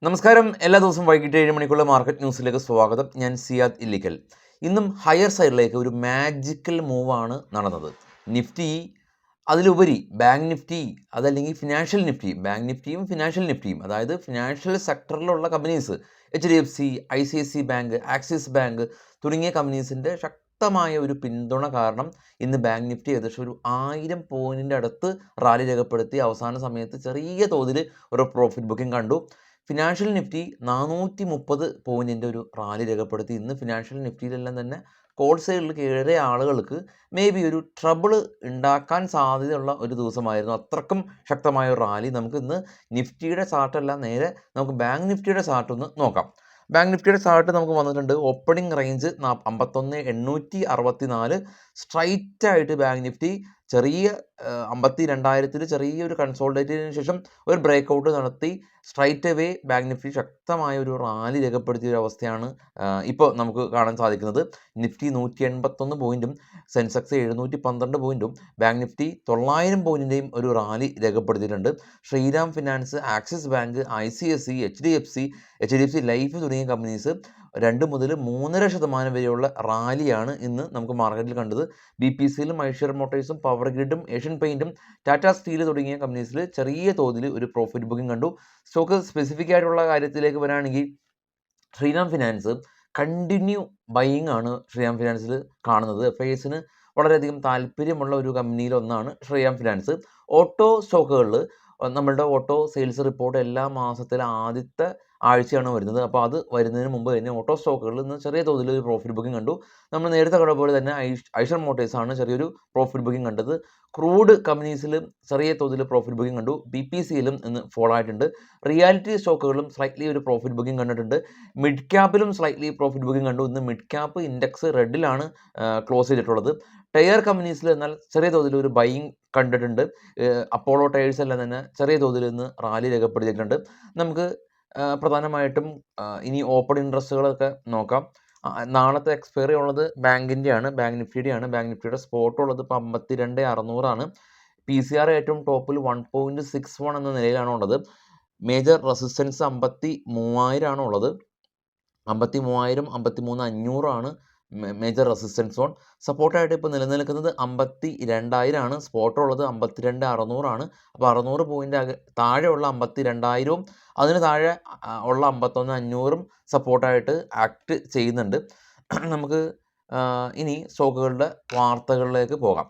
നമസ്കാരം. എല്ലാ ദിവസവും വൈകിട്ട് 7 മണിക്കുള്ള മാർക്കറ്റ് ന്യൂസിലേക്ക് സ്വാഗതം. ഞാൻ സിയാദ് ഇല്ലിക്കൽ. ഇന്നും ഹയർ സൈഡിലേക്ക് ഒരു മാജിക്കൽ മൂവാണ് നടന്നത്. നിഫ്റ്റി, അതിലുപരി ബാങ്ക് നിഫ്റ്റി, അതല്ലെങ്കിൽ ഫിനാൻഷ്യൽ നിഫ്റ്റി, ബാങ്ക് നിഫ്റ്റിയും ഫിനാൻഷ്യൽ നിഫ്റ്റിയും, അതായത് ഫിനാൻഷ്യൽ സെക്ടറിലുള്ള companies, HDFC, ICICI bank, Axis bank തുടങ്ങിയ കമ്പനീസിൻ്റെ ശക്തമായ ഒരു പിന്തുണ കാരണം ഇന്ന് ബാങ്ക് നിഫ്റ്റി ഏകദേശം ഒരു 1000 പോയിൻറ്റിൻ്റെ അടുത്ത് റാലി രേഖപ്പെടുത്തി അവസാന സമയത്ത് ചെറിയ തോതിൽ ഒരു പ്രോഫിറ്റ് ബുക്കിംഗ് കണ്ടു. ഫിനാൻഷ്യൽ നിഫ്റ്റി 430 പോയിൻറ്റിൻ്റെ ഒരു റാലി രേഖപ്പെടുത്തി. ഇന്ന് ഫിനാൻഷ്യൽ നിഫ്റ്റിയിലെല്ലാം തന്നെ കോൾ സൈഡിൽ കയറിയ ആളുകൾക്ക് മേ ബി ഒരു ട്രബിൾ ഉണ്ടാക്കാൻ സാധ്യതയുള്ള ഒരു ദിവസമായിരുന്നു. അത്രക്കും ശക്തമായ ഒരു റാലി. നമുക്ക് ഇന്ന് നിഫ്റ്റിയുടെ ചാർട്ടല്ല, നേരെ നമുക്ക് ബാങ്ക് നിഫ്റ്റിയുടെ ചാർട്ട് ഒന്ന് നോക്കാം. ബാങ്ക് നിഫ്റ്റിയുടെ ചാർട്ട് നമുക്ക് വന്നിട്ടുണ്ട്. Opening range 51,864. സ്ട്രൈറ്റ് ആയിട്ട് ബാങ്ക് നിഫ്റ്റി ചെറിയ 52,000 ചെറിയൊരു കൺസോൾട്ടേറ്റിന് ശേഷം ഒരു ബ്രേക്ക് ഔട്ട് നടത്തി സ്ട്രൈറ്റ് അവേ ബാങ്ക് നിഫ്റ്റി ശക്തമായ ഒരു റാലി രേഖപ്പെടുത്തിയ ഒരു അവസ്ഥയാണ് ഇപ്പോൾ നമുക്ക് കാണാൻ സാധിക്കുന്നത്. നിഫ്റ്റി 181 പോയിൻറ്റും സെൻസെക്സ് 712 പോയിൻറ്റും ബാങ്ക് നിഫ്റ്റി 900 പോയിൻറ്റിൻ്റെയും ഒരു റാലി രേഖപ്പെടുത്തിയിട്ടുണ്ട്. Shriram finance, Axis bank, ICICI, HDFC life തുടങ്ങിയ കമ്പനീസ് 2 മുതൽ 3.5% വരെയുള്ള റാലിയാണ് ഇന്ന് നമുക്ക് മാർക്കറ്റിൽ കണ്ടത്. BPCയിലും ഐഷർ മോട്ടോഴ്സും പവർ ഗ്രിഡും ഏഷ്യൻ പെയിൻറ്റും ടാറ്റ സ്റ്റീൽ തുടങ്ങിയ കമ്പനീസിൽ ചെറിയ തോതിൽ ഒരു പ്രോഫിറ്റ് ബുക്കിംഗ് കണ്ടു. സ്റ്റോക്ക് സ്പെസിഫിക് ആയിട്ടുള്ള കാര്യത്തിലേക്ക് വരാണെങ്കിൽ ശ്രീറാം ഫിനാൻസ് കണ്ടിന്യൂ ബൈയിങ് ആണ് ശ്രീറാം ഫിനാൻസിൽ കാണുന്നത്. FISന് വളരെയധികം താല്പര്യമുള്ള ഒരു കമ്പനിയിലൊന്നാണ് ശ്രീറാം ഫിനാൻസ്. ഓട്ടോ സ്റ്റോക്കുകളിൽ നമ്മളുടെ ഓട്ടോ സെയിൽസ് റിപ്പോർട്ട് എല്ലാ മാസത്തിലെ ആദ്യത്തെ ആഴ്ചയാണ് വരുന്നത്. അപ്പോൾ അത് വരുന്നതിന് മുമ്പ് തന്നെ ഓട്ടോ സ്റ്റോക്കുകളിൽ നിന്ന് ചെറിയ തോതിൽ ഒരു പ്രോഫിറ്റ് ബുക്കിംഗ് കണ്ടു. നമ്മൾ നേരത്തെ കണ്ട പോലെ തന്നെ ഐഷർ മോട്ടോഴ്സാണ് ചെറിയൊരു പ്രോഫിറ്റ് ബുക്കിംഗ് കണ്ടത്. ക്രൂഡ് കമ്പനീസിൽ ചെറിയ തോതിൽ പ്രോഫിറ്റ് ബുക്കിംഗ് കണ്ടു. BPCയിലും ഇന്ന് ഫോളോ ആയിട്ടുണ്ട്. റിയാലിറ്റി സ്റ്റോക്കുകളിലും സ്ലൈറ്റ്ലി ഒരു പ്രോഫിറ്റ് ബുക്കിംഗ് കണ്ടിട്ടുണ്ട്. മിഡ് ക്യാപ്പിലും സ്ലൈറ്റ്ലി പ്രോഫിറ്റ് ബുക്കിംഗ് കണ്ടു. ഇന്ന് മിഡ് ക്യാപ്പ് ഇൻഡെക്സ് റെഡിലാണ് ക്ലോസ് ചെയ്തിട്ടുള്ളത്. ടയർ കമ്പനീസിൽ എന്നാൽ ചെറിയ തോതിൽ ഒരു ബൈയിങ് കണ്ടിട്ടുണ്ട്. അപ്പോളോ ടയേഴ്സ് എല്ലാം തന്നെ ചെറിയ തോതിൽ ഇന്ന് റാലി രേഖപ്പെടുത്തിയിട്ടുണ്ട്. നമുക്ക് പ്രധാനമായിട്ടും ഇനി ഓപ്പൺ ഇൻട്രസ്റ്റുകളൊക്കെ നോക്കാം. നാളത്തെ എക്സ്പയറി ഉള്ളത് ബാങ്കിൻ്റെയാണ്, ബാങ്ക് നിഫ്റ്റിയുടെയാണ്. ബാങ്ക് നിഫ്റ്റിയുടെ സ്പോട്ട് ഉള്ളത് ഇപ്പോൾ 52,600 PCR ഏറ്റവും ടോപ്പിൽ 1.61 എന്ന നിലയിലാണ് ഉള്ളത്. മേജർ റെസിസ്റ്റൻസ് 53,000 ഉള്ളത്. 53,000, 53,500 മേജർ റെസിസ്റ്റൻസ് സോൺ. സപ്പോർട്ടായിട്ട് ഇപ്പോൾ നിലനിൽക്കുന്നത് 52,000 സ്പോട്ട് ഉള്ളത് 52,600. അപ്പോൾ 600 പോയിൻ്റ് താഴെയുള്ള 52,000 അതിന് താഴെ ഉള്ള 51,500 സപ്പോർട്ടായിട്ട് ആക്ട് ചെയ്യുന്നുണ്ട്. നമുക്ക് ഇനി സ്റ്റോക്കുകളുടെ വാർത്തകളിലേക്ക് പോകാം.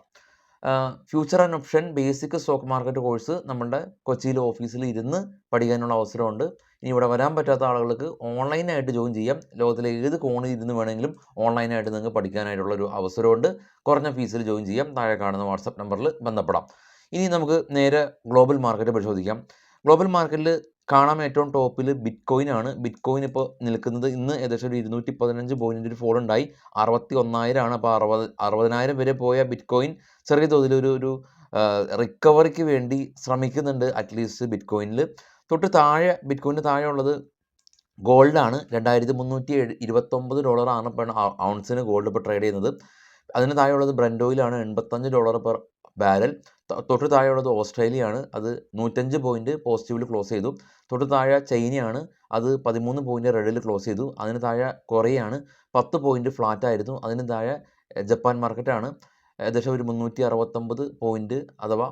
Future and option basic stock market course നമ്മളുടെ കൊച്ചിയിലെ ഓഫീസിൽ ഇരുന്ന് പഠിക്കാനുള്ള അവസരമുണ്ട്. ഇനി ഇവിടെ വരാൻ പറ്റാത്ത ആളുകൾക്ക് ഓൺലൈനായിട്ട് ജോയിൻ ചെയ്യാം. ലോകത്തിലെ ഏത് കോണിൽ ഇരുന്ന് വേണമെങ്കിലും ഓൺലൈനായിട്ട് നിങ്ങൾക്ക് പഠിക്കാനായിട്ടുള്ള ഒരു അവസരമുണ്ട്. കുറഞ്ഞ ഫീസിൽ ജോയിൻ ചെയ്യാം. താഴെ കാണുന്ന വാട്സപ്പ് നമ്പറിൽ ബന്ധപ്പെടാം. ഇനി നമുക്ക് നേരെ ഗ്ലോബൽ മാർക്കറ്റ് പരിശോധിക്കാം. ഗ്ലോബൽ മാർക്കറ്റിൽ കാണാൻ ഏറ്റവും ടോപ്പിൽ ബിറ്റ് കോയിൻ ആണ്. ബിറ്റ് കോയിൻ ഇപ്പോൾ നിൽക്കുന്നത് ഇന്ന് ഏകദേശം ഒരു 215 പോയിൻറ്റിൻ്റെ ഒരു ഫോൾ ഉണ്ടായി. 61,000 അപ്പോൾ 60,000 വരെ പോയ ബിറ്റ് കോയിൻ ചെറിയ തോതിൽ ഒരു റിക്കവറിക്ക് വേണ്ടി ശ്രമിക്കുന്നുണ്ട് അറ്റ്ലീസ്റ്റ് ബിറ്റ് കോയിനിൽ. തൊട്ട് താഴെ ബിറ്റ് കോയിന് താഴെ ഉള്ളത് ഗോൾഡാണ്. $2,329 ഇപ്പോൾ ഔൺസിന് ഗോൾഡ് ഇപ്പോൾ ട്രേഡ് ചെയ്യുന്നത്. അതിന് താഴെയുള്ളത് ബ്രന്റ് ഓയിലാണ്, $85 പെർ ബാരൽ. തൊട്ട് താഴെയുള്ളത് ഓസ്ട്രേലിയയാണ്, അത് 105 പോയിൻറ്റ് പോസിറ്റീവിൽ ക്ലോസ് ചെയ്തു. തൊട്ട് താഴെ ചൈനയാണ്, അത് 13 പോയിൻറ്റ് റെഡിൽ ക്ലോസ് ചെയ്തു. അതിന് താഴെ കൊറിയയാണ്, 10 പോയിൻറ്റ് ഫ്ലാറ്റ് ആയിരുന്നു. അതിന് താഴെ ജപ്പാൻ മാർക്കറ്റാണ്, ഏകദേശം ഒരു 369 പോയിൻറ്റ് അഥവാ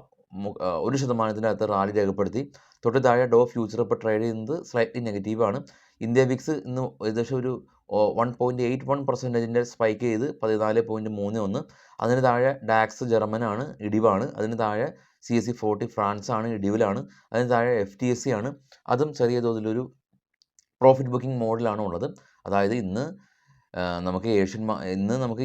1% അകത്ത് റാലി രേഖപ്പെടുത്തി. തൊട്ട് താഴെ ഡോ ഫ്യൂച്ചർ ഇപ്പോൾ ട്രേഡ് ചെയ്യുന്നത് സ്ലൈറ്റ്ലി നെഗറ്റീവാണ്. ഇന്ത്യ വിക്സ് ഇന്ന് ഏകദേശം ഒരു 1.81% സ്പൈക്ക് ചെയ്ത് 14.31. അതിന് താഴെ ഡാക്സ് ജർമ്മനാണ്, ഇടിവാണ്. അതിന് താഴെ CAC 40 ഫ്രാൻസ് ആണ്, ഇടിവിലാണ്. അതിന് താഴെ FTSE ആണ്, അതും ചെറിയ തോതിലൊരു പ്രോഫിറ്റ് ബുക്കിംഗ് മോഡിലാണ് ഉള്ളത്. അതായത് ഇന്ന് നമുക്ക്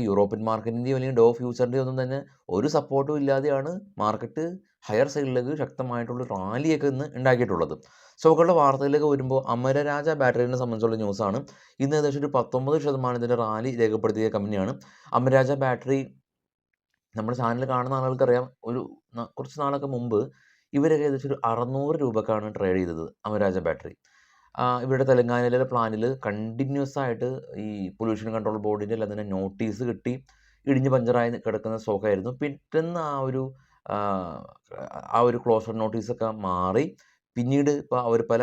യൂറോപ്യൻ മാർക്കറ്റിൻ്റെയോ അല്ലെങ്കിൽ ഡോ ഫ്യൂച്ചറിൻ്റെയോ ഒന്നും തന്നെ ഒരു സപ്പോർട്ടും ഇല്ലാതെയാണ് മാർക്കറ്റ് ഹയർ സൈഡിലേക്ക് ശക്തമായിട്ടുള്ള റാലിയൊക്കെ ഇന്ന് ഉണ്ടാക്കിയിട്ടുള്ളത്. സ്റ്റോക്കുകളുടെ വാർത്തയിലേക്ക് വരുമ്പോൾ അമരരാജ ബാറ്ററിനെ സംബന്ധിച്ചുള്ള ന്യൂസാണ്. ഇന്ന് ഏകദേശം ഒരു 19% റാലി രേഖപ്പെടുത്തിയ കമ്പനിയാണ് അമരരാജ ബാറ്ററി. നമ്മുടെ ചാനൽ കാണുന്ന ആളുകൾക്കറിയാം, കുറച്ച് നാളൊക്കെ മുമ്പ് ഇവരൊക്കെ ഏകദേശം ഒരു 600 രൂപക്കാണ് ട്രേഡ് ചെയ്തത് അമരരാജ ബാറ്ററി. ഇവരുടെ തെലങ്കാനയിലെ പ്ലാനിൽ കണ്ടിന്യൂസ് ആയിട്ട് ഈ പൊല്യൂഷൻ കൺട്രോൾ ബോർഡിൻ്റെ എല്ലാം തന്നെ നോട്ടീസ് കിട്ടി ഇടിഞ്ഞ് പഞ്ചറായി കിടക്കുന്ന സ്റ്റോക്കായിരുന്നു. പിറ്റേന്ന് ആ ഒരു ക്ലോസർ നോട്ടീസൊക്കെ മാറി പിന്നീട് ഇപ്പോൾ അവർ പല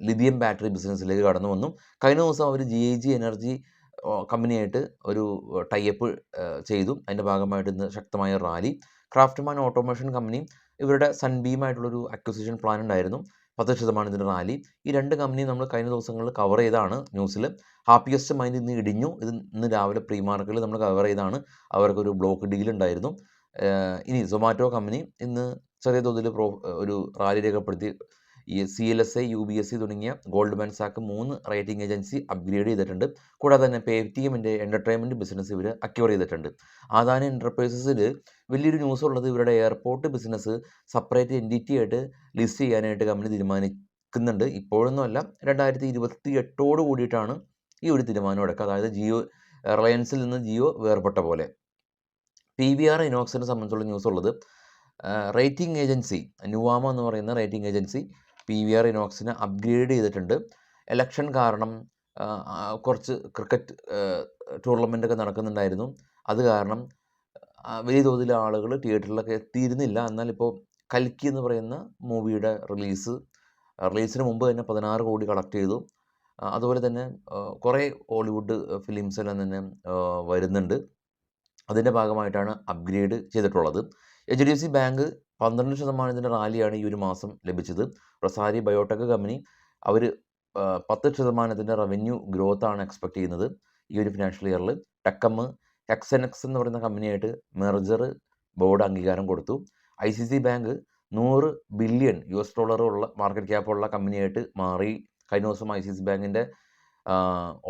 ലിഥിയം ബാറ്ററി ബിസിനസ്സിലേക്ക് കടന്നു വന്നു. കഴിഞ്ഞ ദിവസം അവർ GIG എനർജി കമ്പനിയായിട്ട് ഒരു ടൈപ്പ് ചെയ്തു. അതിൻ്റെ ഭാഗമായിട്ട് ഇന്ന് ശക്തമായ റാലി. ക്രാഫ്റ്റ്മാൻ ഓട്ടോമേഷൻ കമ്പനി ഇവരുടെ സൺബീമായിട്ടുള്ളൊരു അക്വിസിഷൻ പ്ലാൻ ഉണ്ടായിരുന്നു. 10% റാലി. ഈ 2 കമ്പനി നമ്മൾ കഴിഞ്ഞ ദിവസങ്ങളിൽ കവർ ചെയ്താണ് ന്യൂസിൽ. ഹാപ്പിയസ്റ്റ് മൈൻഡ് ഇന്ന് ഇടിഞ്ഞു. ഇത് ഇന്ന് രാവിലെ പ്രീ മാർക്കറ്റിൽ നമ്മൾ കവർ ചെയ്താണ്. അവർക്കൊരു ബ്ലോക്ക് ഡീൽ ഉണ്ടായിരുന്നു. ഇനി സൊമാറ്റോ കമ്പനി ഇന്ന് ചെറിയ തോതിൽ ഒരു റാലി രേഖപ്പെടുത്തി. ഈ CLSI, UBSE തുടങ്ങിയ Goldman Sachs 3 rating agency upgrade ചെയ്തിട്ടുണ്ട്. കൂടാതെ തന്നെ പേടിഎമ്മിൻ്റെ എൻ്റർടൈൻമെൻറ്റ് ബിസിനസ് ഇവർ അക്വയർ ചെയ്തിട്ടുണ്ട്. അദാനി എൻ്റർപ്രൈസസിൽ വലിയൊരു ന്യൂസ് ഉള്ളത് ഇവരുടെ എയർപോർട്ട് ബിസിനസ് സെപ്പറേറ്റ് എൻറ്റിറ്റി ആയിട്ട് ലിസ്റ്റ് ചെയ്യാനായിട്ട് കമ്പനി തീരുമാനിക്കുന്നുണ്ട്. ഇപ്പോഴൊന്നുമല്ല, 2028 കൂടിയിട്ടാണ് ഈ ഒരു തീരുമാനം എടുക്കുക. അതായത് റിലയൻസിൽ നിന്ന് ജിയോ വേർപെട്ട പോലെ. PVR ഇനോക്സിനെ സംബന്ധിച്ചുള്ള ന്യൂസ് ഉള്ളത് റേറ്റിംഗ് ഏജൻസി നുവാമ എന്ന് പറയുന്ന റേറ്റിംഗ് ഏജൻസി PVR ഇനോക്സിനെ അപ്ഗ്രേഡ് ചെയ്തിട്ടുണ്ട്. ഇലക്ഷൻ കാരണം കുറച്ച് ക്രിക്കറ്റ് ടൂർണമെൻ്റൊക്കെ നടക്കുന്നുണ്ടായിരുന്നു. അത് കാരണം വലിയ തോതിൽ ആളുകൾ തിയേറ്ററിലൊക്കെ എത്തിയിരുന്നില്ല. എന്നാൽ ഇപ്പോൾ കൽക്കി എന്ന് പറയുന്ന മൂവിയുടെ റിലീസിന് മുമ്പ് തന്നെ 16 കോടി കളക്ട് ചെയ്തു. അതുപോലെ തന്നെ കുറേ ഹോളിവുഡ് ഫിലിംസ് എല്ലാം തന്നെ വരുന്നുണ്ട്. അതിൻ്റെ ഭാഗമായിട്ടാണ് അപ്ഗ്രേഡ് ചെയ്തിട്ടുള്ളത്. HDFC ബാങ്ക് 12% റാലിയാണ് ഈ ഒരു മാസം ലഭിച്ചത്. റൊസാരി ബയോടെക് കമ്പനി അവർ 10% റവന്യൂ ഗ്രോത്താണ് എക്സ്പെക്ട് ചെയ്യുന്നത് ഈ ഒരു ഫിനാൻഷ്യൽ ഇയറിൽ. ടെക്കം ഹെക്സനെക്സ് എന്ന് പറയുന്ന കമ്പനിയായിട്ട് മെർജർ ബോർഡ് അംഗീകാരം കൊടുത്തു. ICICI ബാങ്ക് $100 ബില്യൺ ഉള്ള മാർക്കറ്റ് ക്യാപ്പുള്ള കമ്പനിയായിട്ട് മാറി. കഴിഞ്ഞ ദിവസം ICICI ബാങ്കിൻ്റെ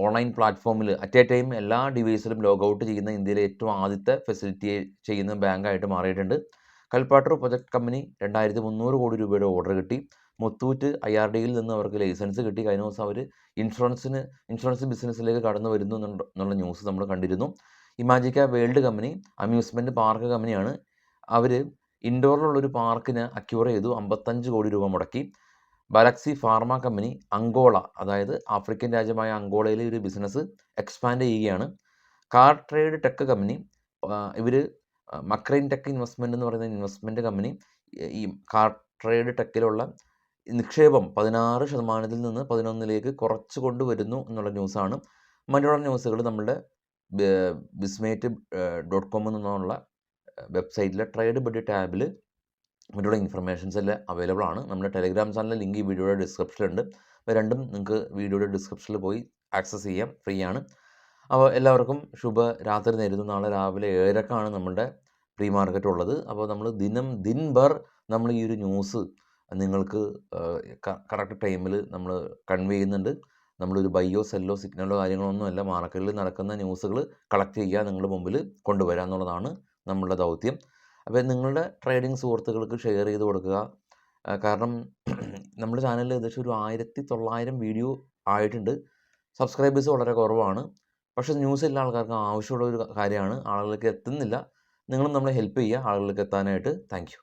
ഓൺലൈൻ പ്ലാറ്റ്ഫോമിൽ അറ്റ് എ ടൈം എല്ലാ ഡിവൈസിലും ലോഗ് ഔട്ട് ചെയ്യുന്ന ഇന്ത്യയിലെ ഏറ്റവും ആദ്യത്തെ ഫെസിലിറ്റി ചെയ്യുന്ന ബാങ്കായിട്ട് മാറിയിട്ടുണ്ട്. കൽപ്പാട്ടൂർ പ്രൊജക്ട് കമ്പനി 2300 കോടി രൂപയുടെ ഓർഡർ കിട്ടി. മുത്തൂറ്റ് IRDയിൽ നിന്ന് അവർക്ക് ലൈസൻസ് കിട്ടി. കഴിഞ്ഞ ദിവസം അവർ ഇൻഷുറൻസ് ബിസിനസ്സിലേക്ക് കടന്നു വരുന്നു എന്നുള്ള ന്യൂസ് നമ്മൾ കണ്ടിരുന്നു. ഇമാജിക്ക വേൾഡ് കമ്പനി അമ്യൂസ്മെൻറ്റ് പാർക്ക് കമ്പനിയാണ്. അവർ ഇൻഡോറിലുള്ളൊരു പാർക്കിന് അക്വയർ ചെയ്തു. 55 കോടി രൂപ മുടക്കി. ബാലക്സി ഫാർമ കമ്പനി അങ്കോള, അതായത് ആഫ്രിക്കൻ രാജ്യമായ അങ്കോളയിലെ ഒരു ബിസിനസ് എക്സ്പാൻഡ് ചെയ്യുകയാണ്. കാർ ട്രേഡ് ടെക് കമ്പനി ഇവർ മക്രൈൻ ടെക് ഇൻവെസ്റ്റ്മെൻറ്റ് എന്ന് പറയുന്ന ഇൻവെസ്റ്റ്മെൻറ്റ് കമ്പനി ഈ കാർ ട്രേഡ് ടെക്കിലുള്ള നിക്ഷേപം 16% നിന്ന് 11% കുറച്ച് കൊണ്ടുവരുന്നു എന്നുള്ള ന്യൂസാണ്. മറ്റുള്ള ന്യൂസുകൾ നമ്മളുടെ bismate.com എന്നുള്ള വെബ്സൈറ്റിലെ ട്രേഡ് ബഡ്ഡി ടാബിൽ മറ്റുള്ള ഇൻഫർമേഷൻസ് എല്ലാം അവൈലബിൾ ആണ്. നമ്മുടെ ടെലിഗ്രാം ചാനലിലെ ലിങ്ക് ഈ വീഡിയോയുടെ ഡിസ്ക്രിപ്ഷനിലുണ്ട്. അപ്പോൾ രണ്ടും നിങ്ങൾക്ക് വീഡിയോയുടെ ഡിസ്ക്രിപ്ഷനിൽ പോയി ആക്സസ് ചെയ്യാം, ഫ്രീ ആണ്. അപ്പോൾ എല്ലാവർക്കും ശുഭരാത്രി നേരുന്നു. നാളെ രാവിലെ 7:00 നമ്മുടെ പ്രീ മാർക്കറ്റ് ഉള്ളത്. അപ്പോൾ നമ്മൾ ദിൻഭർ നമ്മൾ ഈ ഒരു ന്യൂസ് നിങ്ങൾക്ക് കറക്റ്റ് ടൈമിൽ നമ്മൾ കൺവേ ചെയ്യുന്നുണ്ട്. നമ്മളൊരു ബയ്യോ സെല്ലോ സിഗ്നലോ കാര്യങ്ങളൊന്നുമല്ല, മാർക്കറ്റിൽ നടക്കുന്ന ന്യൂസുകൾ കളക്ട് ചെയ്യുക, നിങ്ങളുടെ മുമ്പിൽ കൊണ്ടുവരിക എന്നുള്ളതാണ് നമ്മളുടെ ദൗത്യം. അപ്പോൾ നിങ്ങളുടെ ട്രേഡിംഗ് സുഹൃത്തുക്കൾക്ക് ഷെയർ ചെയ്ത് കൊടുക്കുക. കാരണം നമ്മുടെ ചാനലിൽ ഏകദേശം ഒരു 1900 വീഡിയോ ആയിട്ടുണ്ട്. സബ്സ്ക്രൈബേഴ്സ് വളരെ കുറവാണ്. പക്ഷേ ന്യൂസ് എല്ലാ ആൾക്കാർക്കും ആവശ്യമുള്ള ഒരു കാര്യമാണ്, ആളുകളിലേക്ക് എത്തുന്നില്ല. നിങ്ങളും നമ്മളെ ഹെൽപ്പ് ചെയ്യുക ആളുകളിലേക്ക് എത്താനായിട്ട്. Thank you.